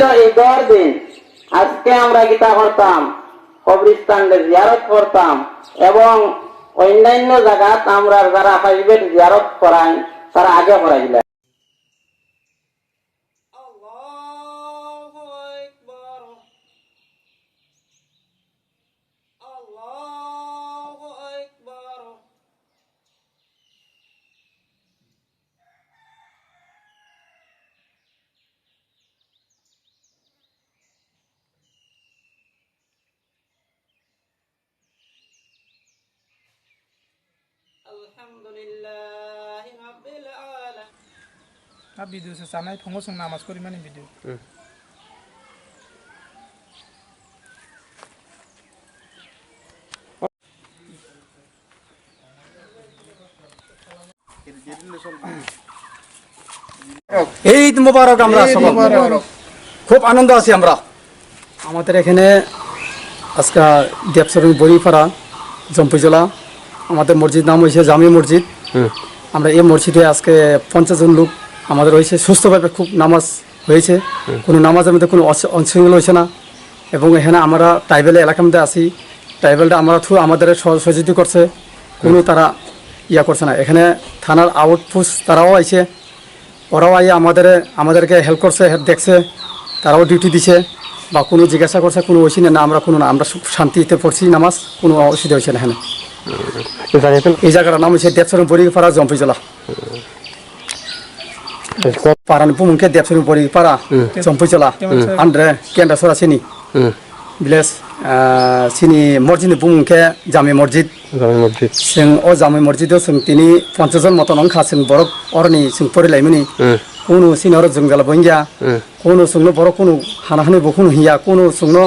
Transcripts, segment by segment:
হইল ঈদের দিন। আজকে আমরা গীতা করতাম, কবরস্থানে জিয়ারত করতাম এবং অন্যান্য জায়গাত আমরা যারা প্রাইভেট জিয়ারত করাই তারা আগে করাইলে। Alhamdulillahi Rabbil Alamin. Video sa sanay thongo sung namas kori mani video. Eid মোবারক। আমরা খুব আনন্দ আছি। আমরা আমাদের এখানে আজকে দেবসরণ বড়িপাড়া জম্পি জেলা, আমাদের মসজিদ নাম হয়েছে জামি মসজিদ। আমরা এই মসজিদে আজকে 50 জন লোক আমাদের হয়েছে, সুস্থভাবে খুব নামাজ হয়েছে, কোনো নামাজের মধ্যে কোনো অশৃঙ্খল হয়েছে না। এবং এখানে আমরা ট্রাইবেল এলাকার মধ্যে আছি, ট্রাইবেলটা আমরা থ্রু আমাদের সহযোগিতা করছে, কোনো তারা ইয়া করছে না। এখানে থানার আউটপোস্ট তারাও আইছে, ওরাও আইয়ে আমাদেরকে হেল্প করছে, দেখছে, তারাও ডিউটি দিছে বা কোনো জিজ্ঞাসা করছে, কোনো অসুবিধা না। আমরা কোনো না, আমরা শান্তিতে পড়ছি নামাজ, কোনো অসুবিধা হয়েছে না। এখানে এই জায়গাটার নাম হচ্ছে দেবসরণ বড়িপাড়া জম্পি জেলা। পারানি পুমুখে দেবসরণ বড়িপাড়া জম্পি জেলা আন্ড্রে কেন্দ্র সরা চিনি ভিলেজ চিনি মসজিদ পুমুখে জামি মসজিদ। जों अ जामै मस्जिदाव जों दिनै 50 जन मतन अंखा जों बरक अरनि जों फरिलायमोनि कोनो सिनर जों जाला बंगिया कोनो जोंनो बरक कोनो हाना हानि बखुनो हिया कोनो जोंनो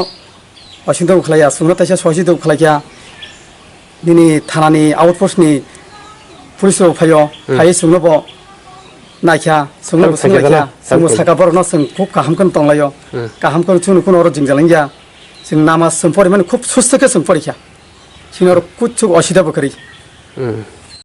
असिंदो खलाया जोंनो ताइसा सहिदो खलाया दिनै थानानि आउटपोस्टनि पुलिसो फायो फाय जोंनो ब नायखा जोंनो सोंलायखा जों साका बरनो जों खुब गाहामखौनो दंलायो गाहामखौनो जों कोनो अर जों जालांगिया जों नामाज जों फरि माने खुब सुस्थके जों फरिखा सिनर कुछ असुविधा बकरी।